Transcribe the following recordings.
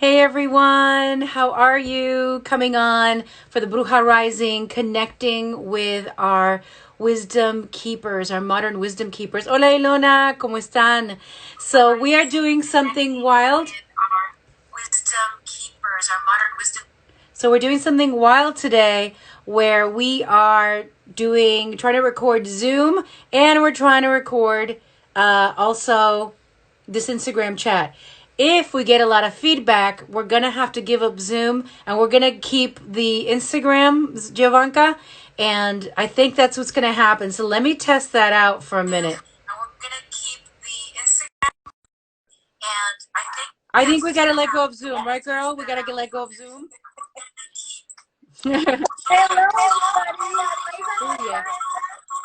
Hey everyone, how are you? Coming on for the Bruja Rising, connecting with our wisdom keepers, our modern wisdom keepers. Hola Ilona, ¿cómo están? So we are doing something wild. So we're doing something wild today where we are trying to record Zoom and we're trying to record also this Instagram chat. If we get a lot of feedback, we're going to have to give up Zoom and we're going to keep the Instagram, Jovanka. And I think that's what's going to happen. So let me test that out for a minute. I think we got to let go of Zoom, right, girl? We got to let go of Zoom. Hello, everybody. Yeah.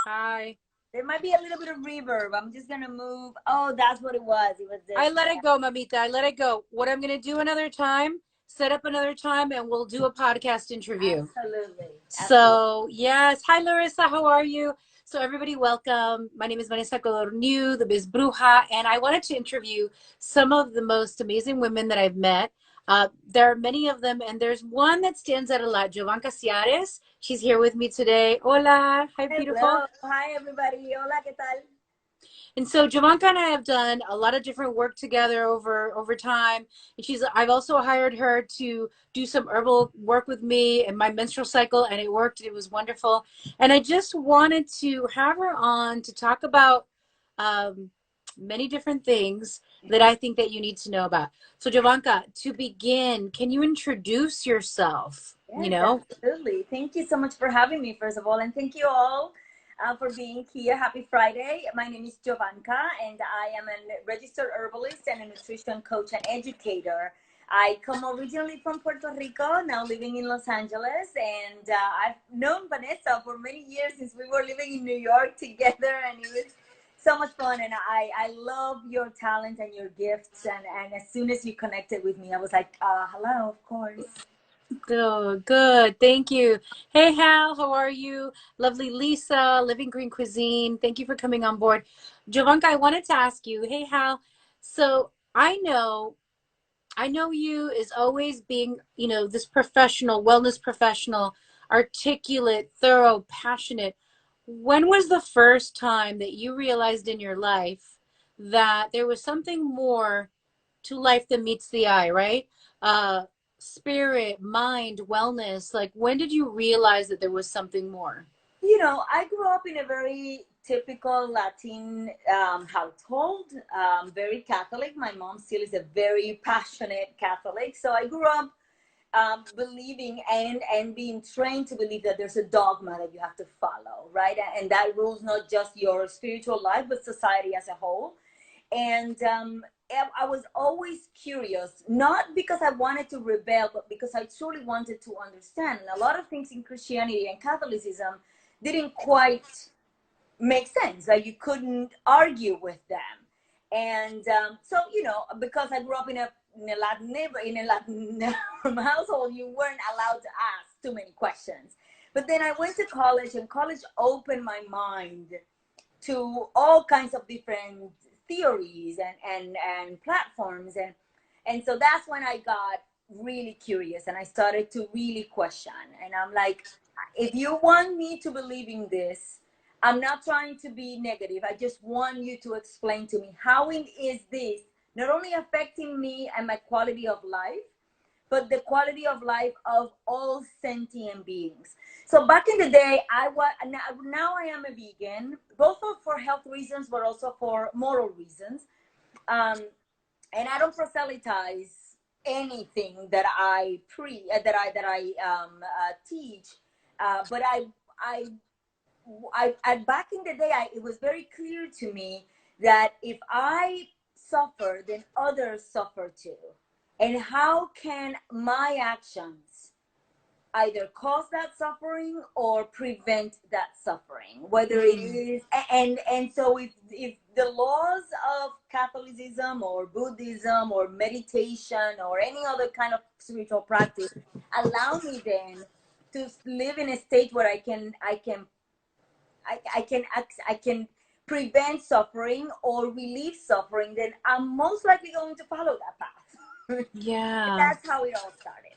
Hi. There might be a little bit of reverb. I'm just gonna move. Oh, that's what it was. It was this. I let it go, Mamita. I let it go. What I'm going to do another time, set up another time, and we'll do a podcast interview. Absolutely. So, yes. Hi, Larissa. How are you? So, everybody, welcome. My name is Vanessa Codorniu, the Biz Bruja, and I wanted to interview some of the most amazing women that I've met. There are many of them, and there's one that stands out a lot, Jovanka Ciares. She's here with me today. Hola. Hi, beautiful. Hello. Hi, everybody. Hola, ¿qué tal? And so Jovanka and I have done a lot of different work together over time. And I've also hired her to do some herbal work with me and my menstrual cycle, and it worked. It was wonderful. And I just wanted to have her on to talk about many different things that I think that you need to know about. So Jovanka, to begin, can you introduce yourself? Yes, absolutely. Thank you so much for having me, first of all, and thank you all for being here. Happy Friday. My name is Jovanka, and I am a registered herbalist and a nutrition coach and educator. I come originally from Puerto Rico, now living in Los Angeles, and I've known Vanessa for many years since we were living in New York together, and it was so much fun. And I love your talent and your gifts, and as soon as you connected with me, I was like, hello, of course. Good. Thank you. Hey, Hal, how are you? Lovely Lisa, Living Green Cuisine. Thank you for coming on board. Jovanka, I wanted to ask you, hey, Hal, so I know you as always being, this professional, wellness professional, articulate, thorough, passionate. When was the first time that you realized in your life that there was something more to life than meets the eye, right? Uh, Spirit, mind, wellness. Like, when did you realize that there was something more? I grew up in a very typical Latin household, very Catholic. My mom still is a very passionate Catholic. So I grew up believing and being trained to believe that there's a dogma that you have to follow, right? And that rules not just your spiritual life, but society as a whole. And I was always curious, not because I wanted to rebel, but because I truly wanted to understand. And a lot of things in Christianity and Catholicism didn't quite make sense. Like you couldn't argue with them. And so, because I grew up in a Latin household, you weren't allowed to ask too many questions. But then I went to college, and college opened my mind to all kinds of different theories and platforms, and so that's when I got really curious and I started to really question. And I'm like, if you want me to believe in this, I'm not trying to be negative. I just want you to explain to me how is this not only affecting me and my quality of life, but the quality of life of all sentient beings. So back in the day, now I am a vegan, both for health reasons, but also for moral reasons. And I don't proselytize anything that I teach. But back in the day, it was very clear to me that if I suffer, then others suffer too. And how can my actions either cause that suffering or prevent that suffering, whether it is, and so if the laws of Catholicism or Buddhism or meditation or any other kind of spiritual practice allow me then to live in a state where I can prevent suffering or relieve suffering, then I'm most likely going to follow that path. Yeah. That's how it all started.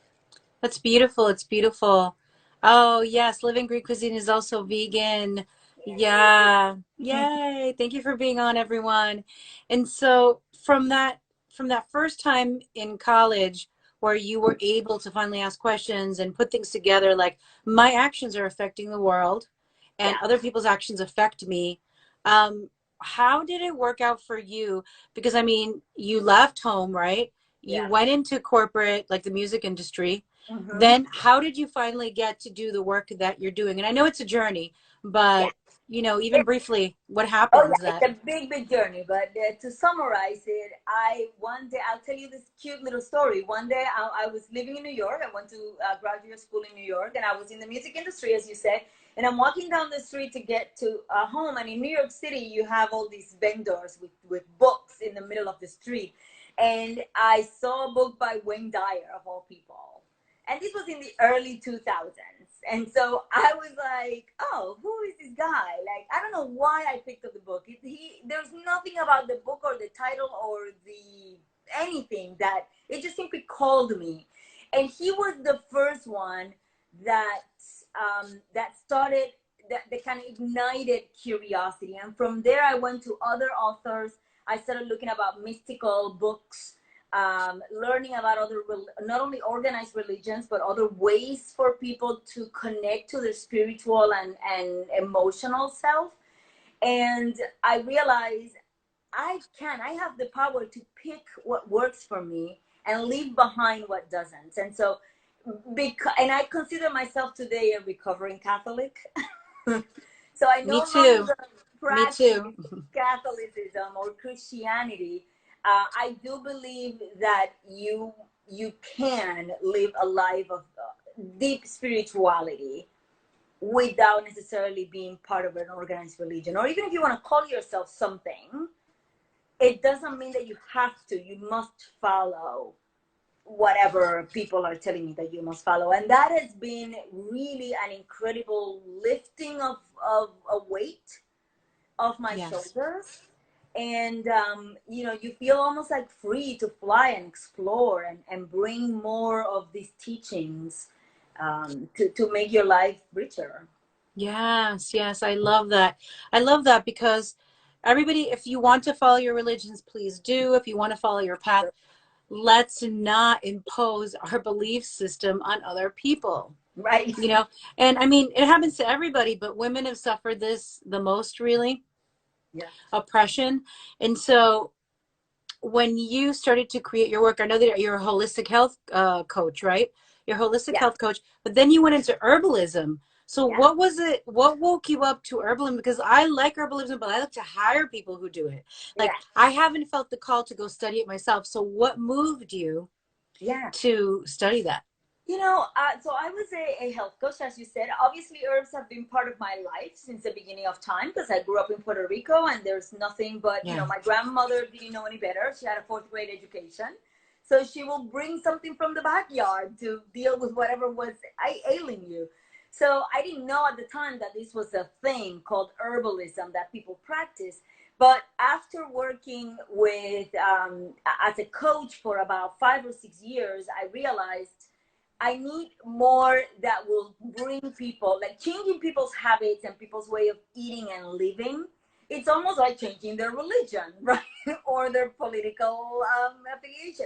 That's beautiful. It's beautiful. Oh, yes. Living Greek Cuisine is also vegan. Yeah. Yay. Yay. Thank you for being on, everyone. And so from that first time in college where you were able to finally ask questions and put things together, like my actions are affecting the world and Yeah. other people's actions affect me. Um, how did it work out for you? Because I mean, you left home, right? You Yeah. went into corporate, like the music industry. Hmm. Then how did you finally get to do the work that you're doing? And I know it's a journey, Yeah. but even It, briefly, what oh happens yeah, it's that a big, big journey. But to summarize it, I one day I'll tell you this cute little story. One day I was living in New York. I went to graduate school in New York, and I was in the music industry, as you said. And I'm walking down the street to get to home. And in New York City, you have all these vendors with books in the middle of the street. And I saw a book by Wayne Dyer, of all people. And this was in the early 2000s. And so I was like, oh, who is this guy? Like, I don't know why I picked up the book. There's nothing about the book or the title or the anything that it just simply called me. And he was the first one that that started that kind of ignited curiosity. And from there, I went to other authors. I started looking about mystical books, learning about other, not only organized religions, but other ways for people to connect to their spiritual and emotional self. And I realized I have the power to pick what works for me and leave behind what doesn't. And so, and I consider myself today a recovering Catholic. So I me no too. longer Me practice too. Catholicism or Christianity. I do believe that you can live a life of deep spirituality without necessarily being part of an organized religion, or even if you want to call yourself something, it doesn't mean that you have to. You must follow whatever people are telling you that you must follow. And that has been really an incredible lifting of a weight off my Yes. shoulders. And you feel almost like free to fly and explore and bring more of these teachings to make your life richer. Yes, yes, I love that. I love that because everybody, if you want to follow your religions, please do. If you want to follow your path, let's not impose our belief system on other people. Right. You know, and I mean, it happens to everybody, but women have suffered this the most, really, Yeah. oppression. And so when you started to create your work, I know that you're a holistic health coach, right? You're a holistic Yeah. health coach, but then you went into herbalism. So Yeah. what was it? What woke you up to herbalism? Because I like herbalism, but I like to hire people who do it. Like Yeah. I haven't felt the call to go study it myself. So what moved you Yeah. to study that? So I was a health coach, as you said. Obviously, herbs have been part of my life since the beginning of time because I grew up in Puerto Rico and there's nothing but, Yeah. my grandmother didn't know any better. She had a fourth grade education. So she will bring something from the backyard to deal with whatever was ailing you. So I didn't know at the time that this was a thing called herbalism that people practice. But after working with as a coach for about 5 or 6 years, I realized I need more that will bring people, like changing people's habits and people's way of eating and living. It's almost like changing their religion, right? Or their political affiliation.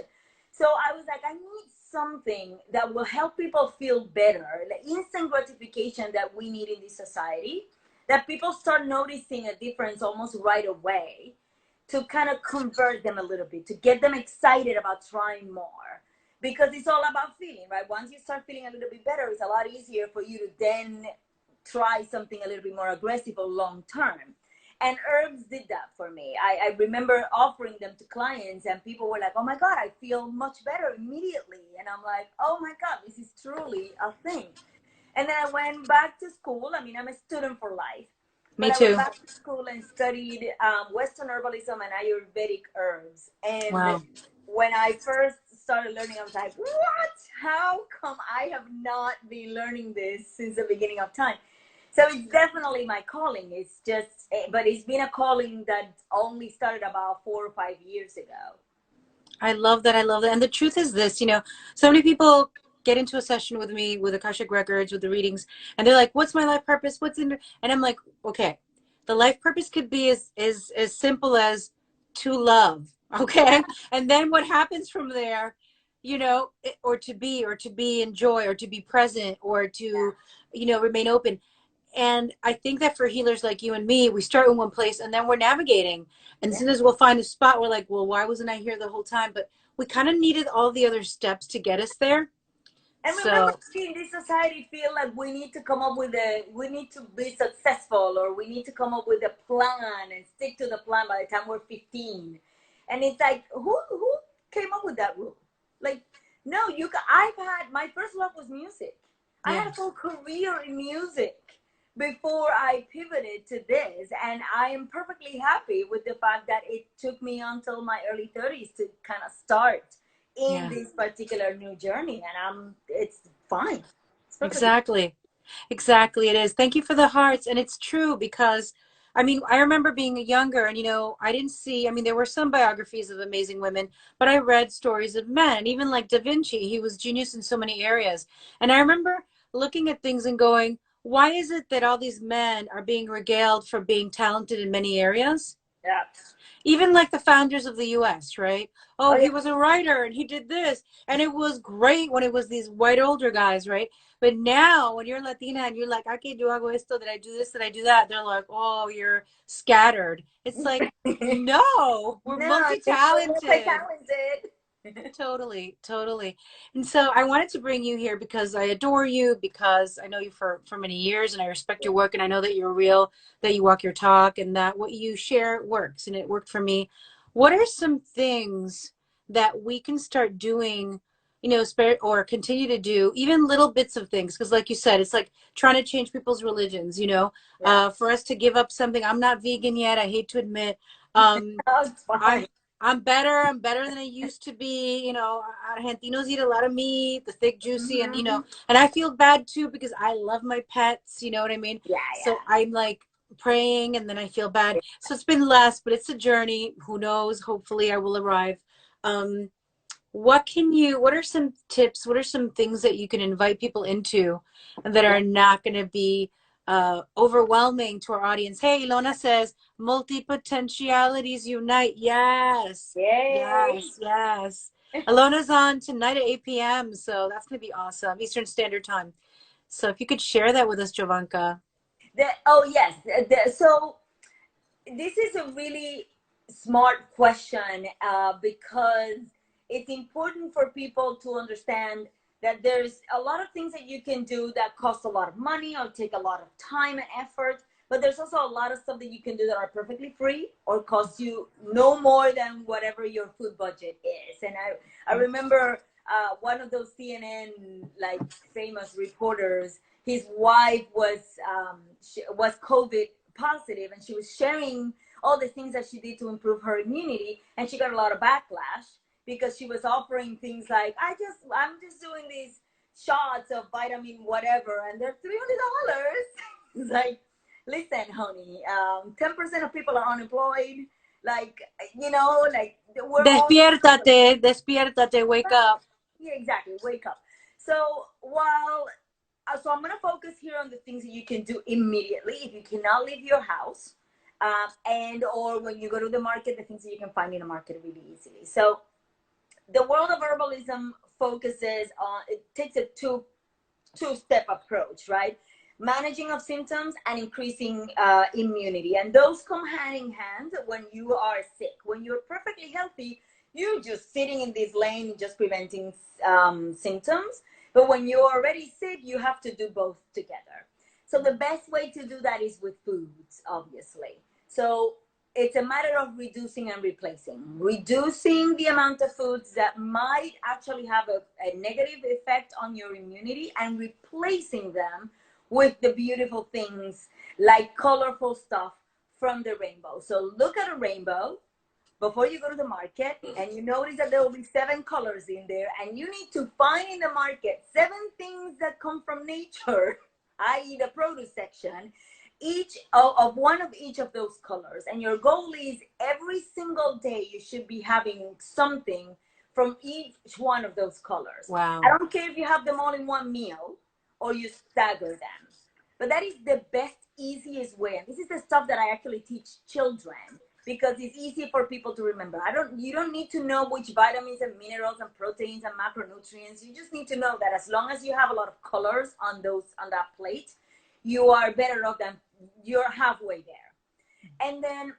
So I was like, I need something that will help people feel better, the instant gratification that we need in this society, that people start noticing a difference almost right away, to kind of convert them a little bit, to get them excited about trying more, because it's all about feeling, right? Once you start feeling a little bit better, it's a lot easier for you to then try something a little bit more aggressive or long term. And herbs did that for me. I remember offering them to clients, and people were like, oh my God, I feel much better immediately. And I'm like, oh my God, this is truly a thing. And then I went back to school. I mean, I'm a student for life, but Me I went too. back to school and studied Western herbalism and Ayurvedic herbs. And Wow. when I first started learning, I was like, what? How come I have not been learning this since the beginning of time? So it's definitely my calling. It's just, but it's been a calling that only started about 4 or 5 years ago. I love that. I love that. And the truth is this, so many people get into a session with me with Akashic Records, with the readings, and they're like, what's my life purpose? What's in, and I'm like, okay, the life purpose could be as simple as to love. Yeah, Okay. And then what happens from there, or to be in joy, or to be present, or yeah, to, remain open. And I think that for healers like you and me, we start in one place and then we're navigating. And as yeah. soon as we'll find a spot, we're like, well, why wasn't I here the whole time? But we kind of needed all the other steps to get us there. And remember, So, we in this society feel like we need to come up with we need to be successful, or we need to come up with a plan and stick to the plan by the time we're 15. And it's like, who came up with that rule? Like, no, I've had, my first love was music. I yeah, had a full career in music before I pivoted to this, and I am perfectly happy with the fact that it took me until my early 30s to kind of start in yeah, this particular new journey, and it's fine. It's perfectly exactly. Exactly, it is. Thank you for the hearts. And it's true because, I mean, I remember being younger and, I didn't see, I mean, there were some biographies of amazing women, but I read stories of men, even like Da Vinci. He was genius in so many areas. And I remember looking at things and going, why is it that all these men are being regaled for being talented in many areas? yeah. Even like the founders of the US, right? Oh Oh, yeah. he was a writer and he did this. And it was great when it was these white older guys, right? But now when you're Latina and you're like, okay, yo hago esto, that I do this, that I do that, they're like, oh, you're scattered. It's like, no, we're No, just we're multi-talented. multi-talented. Totally, totally. And so I wanted to bring you here because I adore you, because I know you for many years and I respect your work, and I know that you're real, that you walk your talk, and that what you share works, and it worked for me. What are some things that we can start doing, or continue to do, even little bits of things? Because like you said, it's like trying to change people's religions. Yeah, For us to give up something. I'm not vegan yet. I hate to admit. Um, that's I'm fine. I'm better. I'm better than I used to be. Argentinos eat a lot of meat, the thick, juicy, and Hmm. and I feel bad too because I love my pets. You know what I mean? Yeah, So I'm like praying, and then I feel bad. So it's been less, but it's a journey. Who knows? Hopefully, I will arrive. Um, what are some tips? What are some things that you can invite people into that yeah, are not going to be overwhelming to our audience? Hey, Ilona says, multi-potentialities unite. Yes, yeah. Yay. yes, yes. Ilona's on tonight at 8 p.m., so that's going to be awesome. Eastern Standard Time. So if you could share that with us, Jovanka. Oh yes. So this is a really smart question, because it's important for people to understand that there's a lot of things that you can do that cost a lot of money or take a lot of time and effort, but there's also a lot of stuff that you can do that are perfectly free or cost you no more than whatever your food budget is. And I remember one of those CNN like famous reporters, his wife was COVID positive, and she was sharing all the things that she did to improve her immunity, and she got a lot of backlash because she was offering things like, I'm just doing these shots of vitamin whatever, and they're $300. It's like, listen, honey, 10% of people are unemployed. Like, like we're all Despiértate, despiértate, wake up. yeah, exactly. Wake up. So so I'm gonna focus here on the things that you can do immediately if you cannot leave your house, and or when you go to the market, the things that you can find in the market really easily. So the world of herbalism focuses on, it takes a two-step approach, right? Managing of symptoms and increasing immunity, and those come hand in hand. When you are sick, when you're perfectly healthy, you're just sitting in this lane just preventing symptoms, but when you're already sick, you have to do both together. So the best way to do that is with foods, obviously. So it's a matter of reducing and reducing the amount of foods that might actually have a negative effect on your immunity, and replacing them with the beautiful things like colorful stuff from the rainbow. So look at a rainbow before you go to the market, and you notice that there will be 7 colors in there, and you need to find in the market 7 things that come from nature, i.e. the produce section, each of one of each of those colors. And your goal is every single day you should be having something from each one of those colors. I Wow. don't care if you have them all in one meal or you stagger them. But that is the best, easiest way. And this is the stuff that I actually teach children because it's easy for people to remember. You don't need to know which vitamins and minerals and proteins and macronutrients. You just need to know that as long as you have a lot of colors on that plate, you are better off than you're halfway there. And then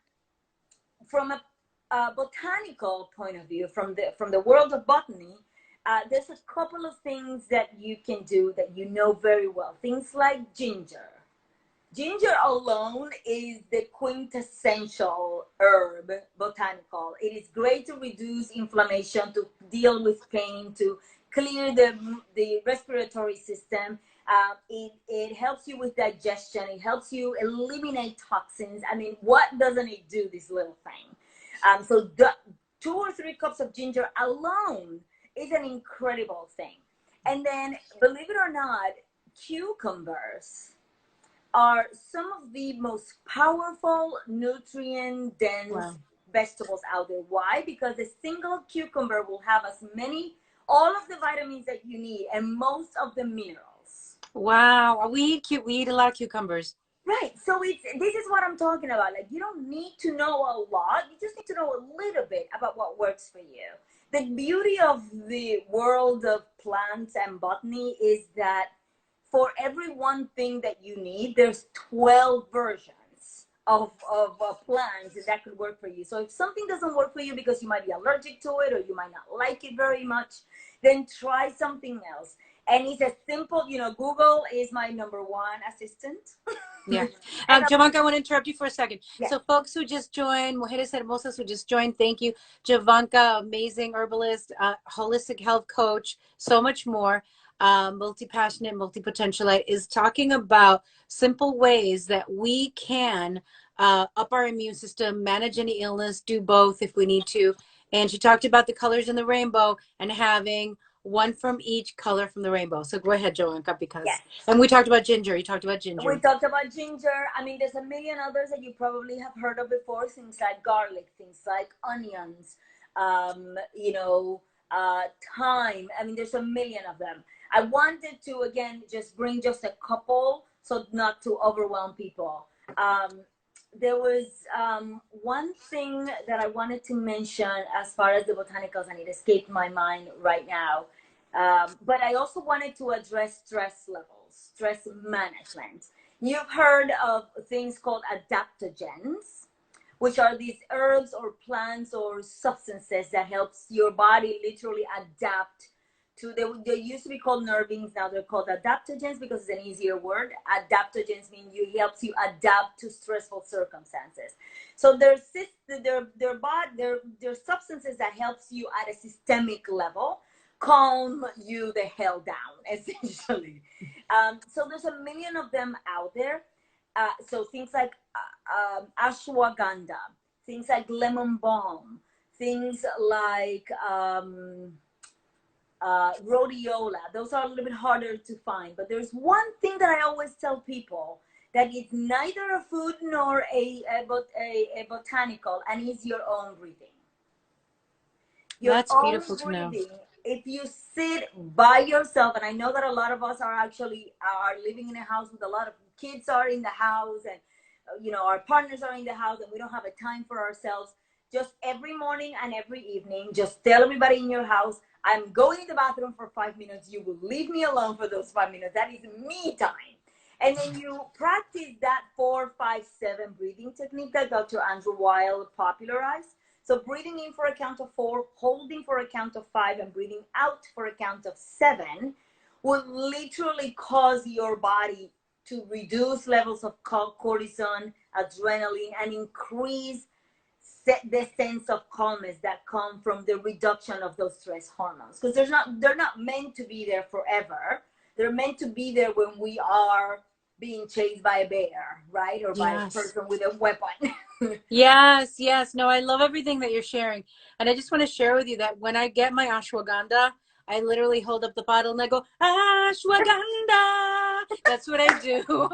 from a botanical point of view, from the world of botany, there's a couple of things that you can do that you know very well. Things like ginger. Ginger alone is the quintessential herb botanical. It is great to reduce inflammation, to deal with pain, to clear the respiratory system. It helps you with digestion. It helps you eliminate toxins. I mean, what doesn't it do, this little thing? So 2 or 3 cups of ginger alone is an incredible thing. And then, believe it or not, cucumbers are some of the most powerful nutrient-dense vegetables out there. Why? Because a single cucumber will have all of the vitamins that you need and most of the minerals. Wow. We eat a lot of cucumbers. Right. So this is what I'm talking about. Like, you don't need to know a lot. You just need to know a little bit about what works for you. The beauty of the world of plants and botany is that for every one thing that you need, there's 12 versions of plants that could work for you. So if something doesn't work for you because you might be allergic to it or you might not like it very much, then try something else. And it's a simple, Google is my number one assistant. Yeah. Jovanka, I want to interrupt you for a second. Yeah. So folks who just joined, Mujeres Hermosas who just joined, thank you. Jovanka, amazing herbalist, holistic health coach, so much more. Multi-passionate, multi-potentialite, is talking about simple ways that we can up our immune system, manage any illness, do both if we need to. And she talked about the colors in the rainbow and having one from each color from the rainbow. So go ahead, Jovanka, because yes. And we talked about ginger. You talked about ginger. We talked about ginger. I mean, there's a million others that you probably have heard of before. Things like garlic, things like onions, thyme. I mean, there's a million of them. I wanted to, again, just bring just a couple so not to overwhelm people. There was one thing that I wanted to mention as far as the botanicals, and it escaped my mind right now. But I also wanted to address stress levels, stress management. You've heard of things called adaptogens, which are these herbs or plants or substances that helps your body literally adapt to, they used to be called nervines, now they're called adaptogens because it's an easier word. Adaptogens mean helps you adapt to stressful circumstances. So they're substances that helps you at a systemic level calm you the hell down, essentially. So there's a million of them out there. So things like ashwagandha, things like lemon balm, things like rhodiola. Those are a little bit harder to find, but there's one thing that I always tell people that is neither a food nor a botanical, and is your own breathing. That's beautiful to know. If you sit by yourself, and I know that a lot of us are living in a house with a lot of kids are in the house, and our partners are in the house, and we don't have a time for ourselves. Just every morning and every evening, just tell everybody in your house, I'm going to the bathroom for 5 minutes. You will leave me alone for those 5 minutes. That is me time. And then you practice that 4, 5, 7 breathing technique that Dr. Andrew Weil popularized. So breathing in for a count of 4, holding for a count of 5, and breathing out for a count of 7 will literally cause your body to reduce levels of cortisol, adrenaline, and increase the sense of calmness that come from the reduction of those stress hormones. Because they're not meant to be there forever. They're meant to be there when we are being chased by a bear, right? Or by a person with a weapon. Yes. No, I love everything that you're sharing. And I just want to share with you that when I get my ashwagandha, I literally hold up the bottle and I go, ashwagandha. That's what I do.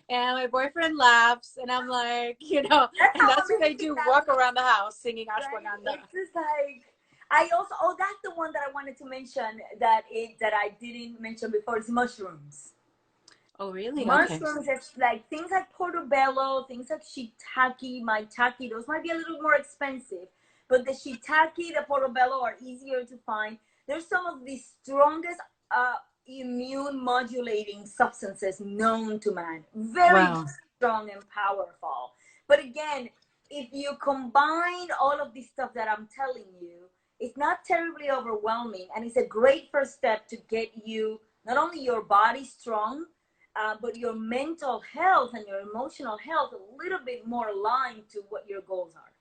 And my boyfriend laughs, and I'm like, and that's what I do, walk around the house singing ashwagandha. Right? It's just like, I also, oh, that's the one that I wanted to mention that I didn't mention before is mushrooms. Oh, really? Okay. Mushrooms, it's like things like portobello, things like shiitake, maitake, those might be a little more expensive, but the shiitake, the portobello are easier to find. There's some of the strongest immune modulating substances known to man. Very Wow. strong and powerful. But again, if you combine all of this stuff that I'm telling you, it's not terribly overwhelming, and it's a great first step to get you not only your body strong, but your mental health and your emotional health a little bit more aligned to what your goals are.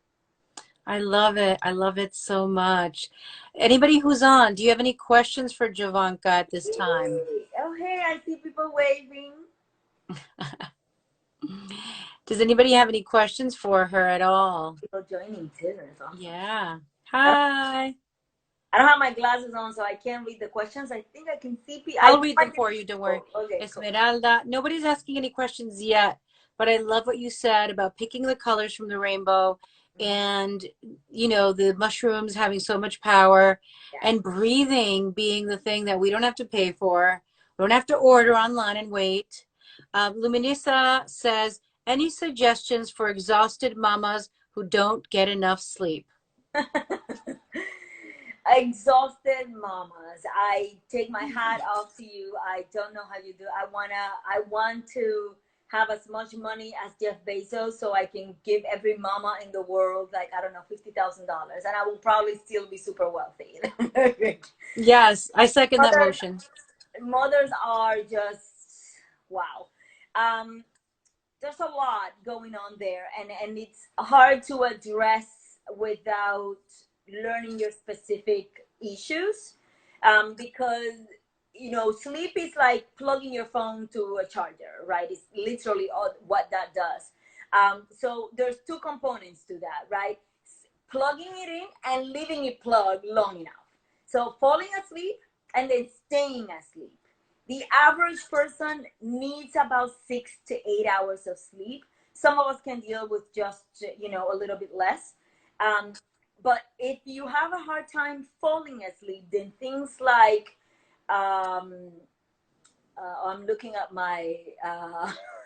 I love it. I love it so much. Anybody who's on, do you have any questions for Jovanka at this time? Oh, hey, I see people waving. Does anybody have any questions for her at all? People joining too. That's awesome. Yeah. I Hi. don't have my glasses on, so I can't read the questions. I think I can see people. I'll read them for you. Don't worry. Oh, okay, cool. Esmeralda. Nobody's asking any questions yet, but I love what you said about picking the colors from the rainbow and, you know, the mushrooms having so much power Yeah. and breathing being the thing that we don't have to pay for. We don't have to order online and wait. Luminisa says, any suggestions for exhausted mamas who don't get enough sleep? Exhausted mamas, I take my hat off to you. I don't know how you do. I want to have as much money as Jeff Bezos so I can give every mama in the world, like, I don't know, $50,000, and I will probably still be super wealthy. Yes, I second that mothers, motion. mothers are just wow. There's a lot going on there, and it's hard to address without learning your specific issues, because sleep is like plugging your phone to a charger, right? It's literally all what that does. So there's two components to that, right? Plugging it in and leaving it plugged long enough. So falling asleep and then staying asleep. The average person needs about 6 to 8 hours of sleep. Some of us can deal with just a little bit less. But if you have a hard time falling asleep, then things like I'm looking at my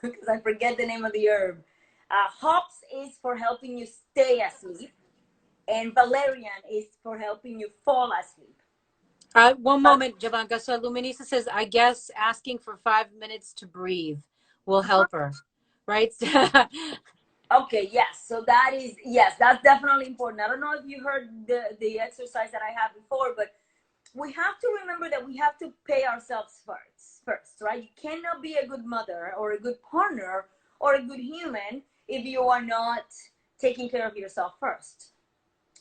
because I forget the name of the herb. Hops is for helping you stay asleep, and valerian is for helping you fall asleep. One moment, Jovanka. So Luminisa says, I guess asking for 5 minutes to breathe will help her, right? Okay, yes. So yes, that's definitely important. I don't know if you heard the exercise that I had before, but we have to remember that we have to pay ourselves first, right? You cannot be a good mother or a good partner or a good human if you are not taking care of yourself first.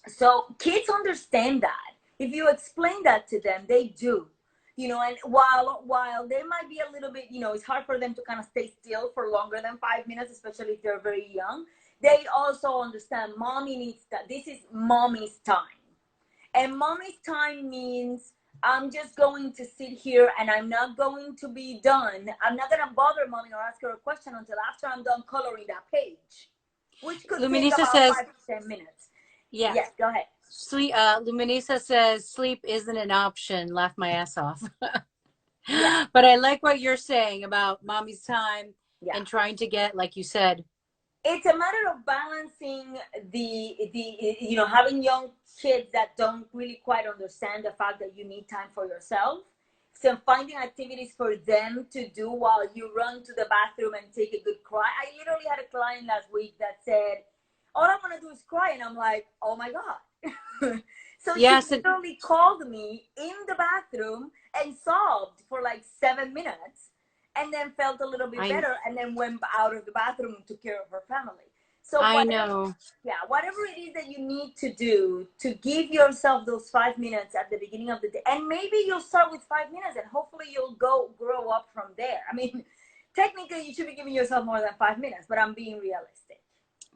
So kids understand that. If you explain that to them, they do. And while they might be a little bit, it's hard for them to kind of stay still for longer than 5 minutes, especially if they're very young. They also understand mommy needs that. This is mommy's time. And mommy's time means I'm just going to sit here and I'm not going to be done. I'm not going to bother mommy or ask her a question until after I'm done coloring that page, which could take Luminisa about says, 5 to 10 minutes. yeah. Yes, go ahead. Luminisa says, sleep isn't an option. Laugh my ass off. Yeah. But I like what you're saying about mommy's time Yeah. and trying to get, like you said, It's a matter of balancing having young kids that don't really quite understand the fact that you need time for yourself. So finding activities for them to do while you run to the bathroom and take a good cry. I literally had a client last week that said, all I want to do is cry. And I'm like, oh my God. So yes, she literally called me in the bathroom and sobbed for like 7 minutes, and then felt a little bit better, and then went out of the bathroom and took care of her family. So I know. Yeah, whatever it is that you need to do to give yourself those 5 minutes at the beginning of the day, and maybe you'll start with 5 minutes, and hopefully you'll grow up from there. I mean, technically you should be giving yourself more than 5 minutes, but I'm being realistic.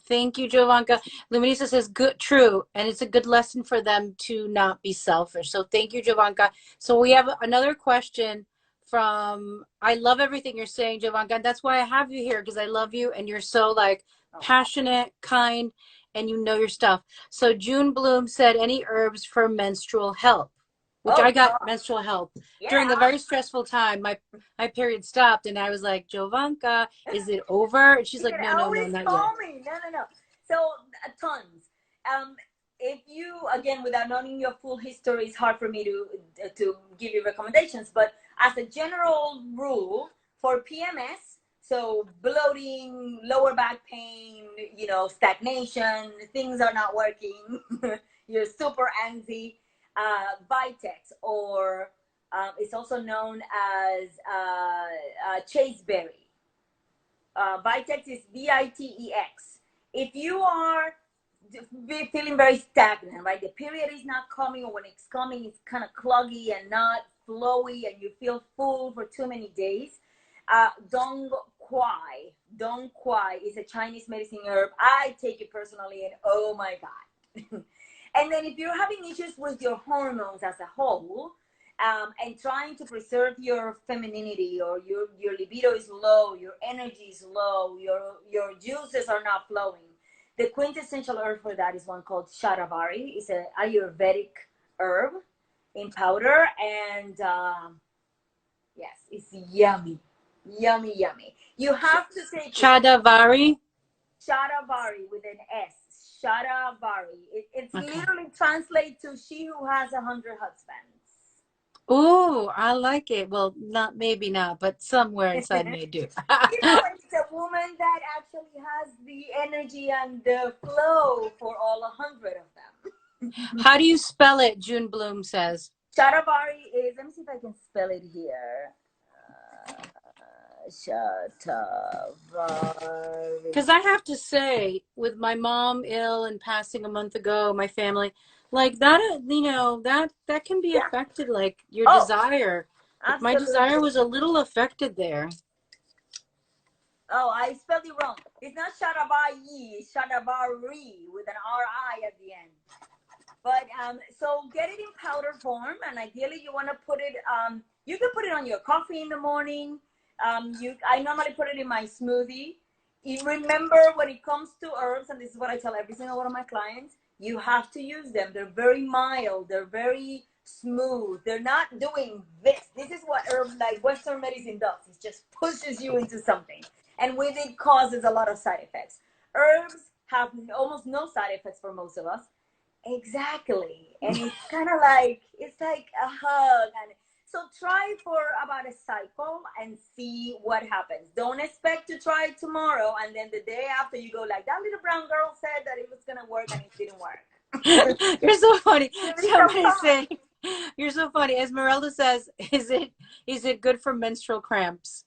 Thank you, Jovanka. Luminisa says, good, true. And it's a good lesson for them to not be selfish. So thank you, Jovanka. So we have another question from, I love everything you're saying, Jovanka. And that's why I have you here, because I love you and you're so like passionate, kind, and you know your stuff. So June Bloom said, any herbs for menstrual help, which Oh I got God, menstrual help during a yeah. very stressful time. My period stopped, and I was like, Jovanka, is it over? And she's You like, can no, no, no, always not yet. call me. No, no, no. So tons. Um, if you, again, without knowing your full history, it's hard for me to give you recommendations. But as a general rule for PMS, so bloating, lower back pain, stagnation, things are not working, you're super antsy, Vitex, or it's also known as chaseberry. Vitex is Vitex. If you are feeling very stagnant, right? The period is not coming, or when it's coming, it's kind of cluggy and not flowy, and you feel full for too many days. Dong Quai. Dong Quai is a Chinese medicine herb. I take it personally, and oh my God. And then if you're having issues with your hormones as a whole, and trying to preserve your femininity, or your libido is low, your energy is low, your juices are not flowing, the quintessential herb for that is one called Shatavari. It's an Ayurvedic herb in powder, and yes, it's yummy, yummy, yummy. You have to take it. Chadavari. Shatavari with an S. Shatavari. It's Okay. literally translate to she who has 100 husbands. Oh, I like it. Well, not maybe not, but somewhere inside me I do. It's a woman that actually has the energy and the flow for all 100 of them. How do you spell it? June Bloom says. Shatavari is, let me see if I can spell it here. Shatavari. Because I have to say, with my mom ill and passing a month ago, my family, like that, that can be Yeah. affected, like your Oh, desire. Like my desire absolutely. was a little affected there. Oh, I spelled it wrong. It's not Shatavari, it's Shatavari with an R-I at the end. But so get it in powder form, and ideally you want to put it. You can put it on your coffee in the morning. I normally put it in my smoothie. You remember, when it comes to herbs, and this is what I tell every single one of my clients, you have to use them. They're very mild. They're very smooth. They're not doing this. This is what herb, like Western medicine, does. It just pushes you into something, and with it causes a lot of side effects. Herbs have almost no side effects for most of us. Exactly. And it's kind of like, it's like a hug. And so try for about a cycle and see what happens. Don't expect to try it tomorrow, and then the day after you go like, that little brown girl said that it was going to work and it didn't work. You're so funny. Give me some Somebody time. say, you're so funny. Esmeralda says, is it good for menstrual cramps?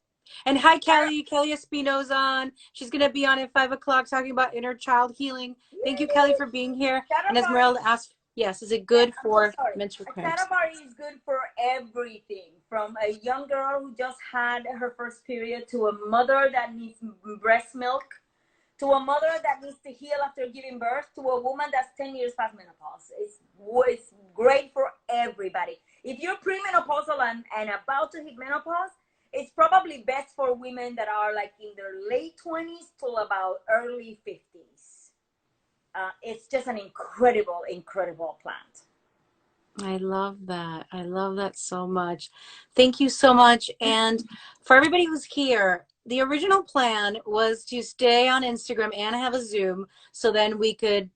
And hi, Kelly. Kelly Espino's on. She's going to be on at 5 o'clock talking about inner child healing. Thank you, Kelly, for being here. And Shatavari, Esmeralda asked, yes, is it yeah, good I'm so for sorry. menstrual A cramps? Shatavari is good for everything, from a young girl who just had her first period, to a mother that needs breast milk, to a mother that needs to heal after giving birth, to a woman that's 10 years past menopause. It's great for everybody. If you're premenopausal and about to hit menopause, it's probably best for women that are like in their late 20s till about early 50s. It's just an incredible, incredible plant. I love that. I love that so much. Thank you so much. And for everybody who's here, the original plan was to stay on Instagram and have a Zoom so then we could,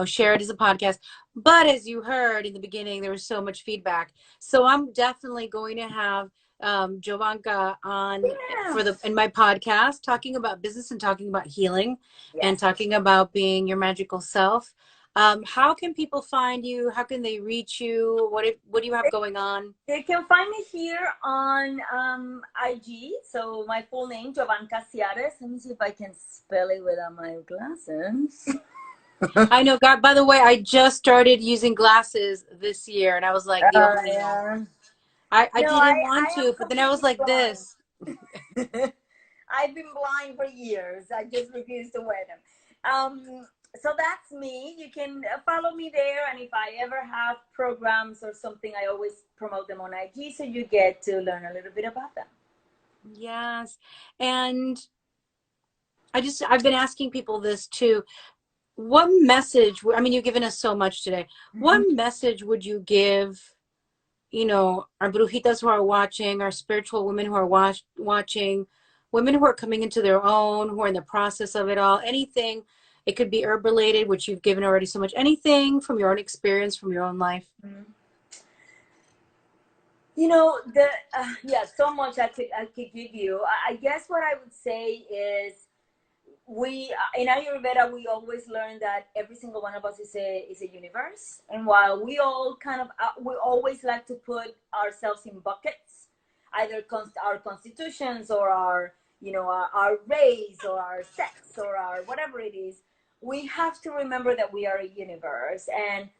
share it as a podcast. But as you heard in the beginning, there was so much feedback. So I'm definitely going to have Jovanka on Yeah. in my podcast, talking about business and talking about healing and Yes. talking about being your magical self. How can people find you? How can they reach you? What do you have going on? They can find me here on IG. So my full name, Jovanka Ciares. Let me see if I can spell it without my glasses. I know, God, by the way, I just started using glasses this year and I was like the only one. Yeah. I No, didn't I want am to, but then I was completely like blind. this. I've been blind for years. I just refuse to wear them. So that's me. You can follow me there, and if I ever have programs or something, I always promote them on IG, so you get to learn a little bit about them. Yes. And I've been asking people this too. what message, I mean, you've given us so much today. What Mhm. message would you give, you know, our brujitas who are watching, our spiritual women who are watching, women who are coming into their own, who are in the process of it all, anything? It could be herb related, which you've given already so much. Anything from your own experience, from your own life. Mhm. You know, the yeah, so much I could give you. I guess what I would say is we in Ayurveda we always learn that every single one of us is a universe, and while we all kind of we always like to put ourselves in buckets, either our constitutions or our our race or our sex or our whatever it is. We have to remember that we are a universe, and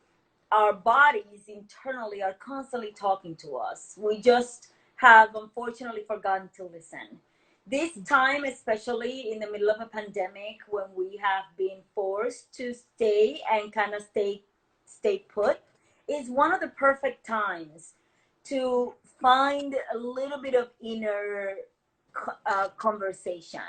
our bodies internally are constantly talking to us. We just have unfortunately forgotten to listen. This time, especially in the middle of a pandemic, when we have been forced to stay and kind of stay put, is one of the perfect times to find a little bit of inner conversation.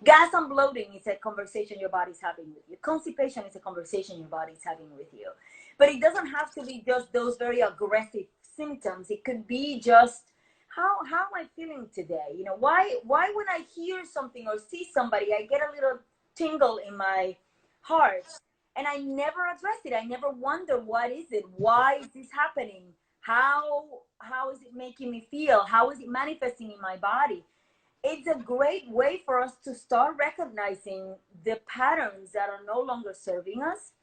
Gas and bloating is a conversation your body's having with you. Constipation is a conversation your body's having with you. But it doesn't have to be just those very aggressive symptoms. It could be just how am I feeling today? Why when I hear something or see somebody, I get a little tingle in my heart, and I never address it. I never wonder what is it? Why is this happening? How is it making me feel? How is it manifesting in my body? It's a great way for us to start recognizing the patterns that are no longer serving us,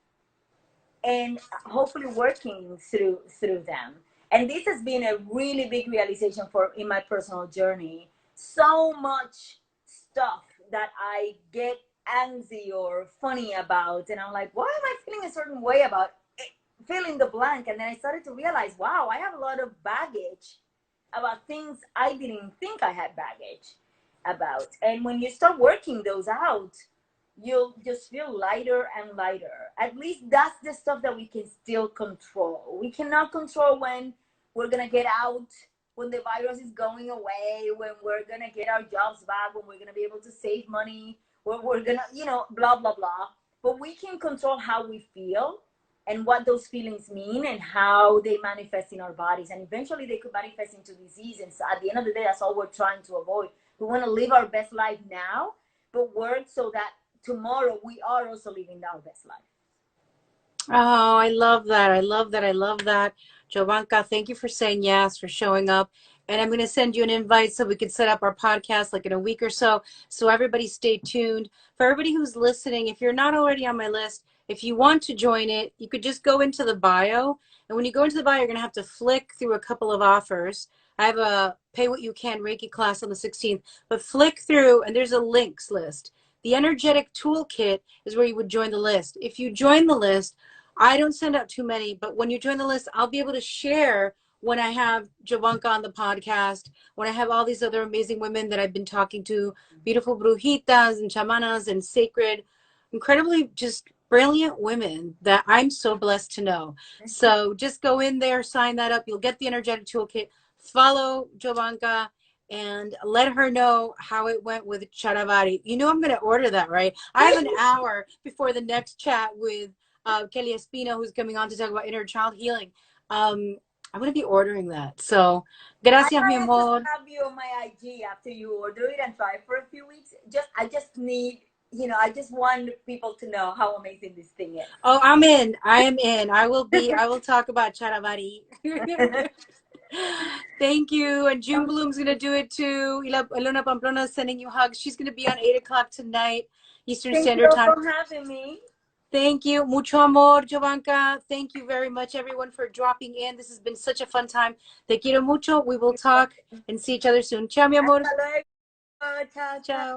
and hopefully working through them. And this has been a really big realization for in my personal journey. So much stuff that I get antsy or funny about, and I'm like, why am I feeling a certain way about it? Fill in the blank. And then I started to realize, wow, I have a lot of baggage about things I didn't think I had baggage about. And when you start working those out, you'll just feel lighter and lighter. At least that's the stuff that we can still control. We cannot control when we're gonna get out, when the virus is going away, when we're gonna get our jobs back, when we're gonna be able to save money, when we're gonna, blah, blah, blah. But we can control how we feel and what those feelings mean and how they manifest in our bodies. And eventually they could manifest into disease. And so at the end of the day, that's all we're trying to avoid. We want to live our best life now, but work so that tomorrow we are also living our best life. Oh, I love that. I love that. I love that. Jovanka, thank you for saying yes, for showing up. And I'm going to send you an invite so we can set up our podcast like in a week or so. So everybody stay tuned. For everybody who's listening, if you're not already on my list, if you want to join it, you could just go into the bio. And when you go into the bio, you're going to have to flick through a couple of offers. I have a Pay What You Can Reiki class on the 16th, but flick through and there's a links list. The energetic toolkit is where you would join the list. If you join the list, I don't send out too many, but when you join the list, I'll be able to share when I have Jovanka on the podcast, when I have all these other amazing women that I've been talking to, beautiful brujitas and chamanas and sacred, incredibly just brilliant women that I'm so blessed to know. So just go in there, sign that up. You'll get the energetic toolkit. Follow Jovanka and let her know how it went with Shatavari. You know I'm going to order that, right? I have an hour before the next chat with Kelly Espino, who's coming on to talk about inner child healing. I'm going to be ordering that. So, I gracias, mi might actually amor. have you on my IG after you order it and try it for a few weeks. I just need, I just want people to know how amazing this thing Oh, I'm in. I am in. I will talk about Charavari. is. Thank you. And June Bloom's going to do it too. Ilona Pamplona is sending you hugs. She's going to be on 8 o'clock tonight, Eastern Thank Standard you Time. for having me. Thank you. Mucho amor, Jovanka. Thank you very much, everyone, for dropping in. This has been such a fun time. Te quiero mucho. We will talk and see each other soon. Ciao, mi amor. Hasta luego. Chao, chao. Ciao.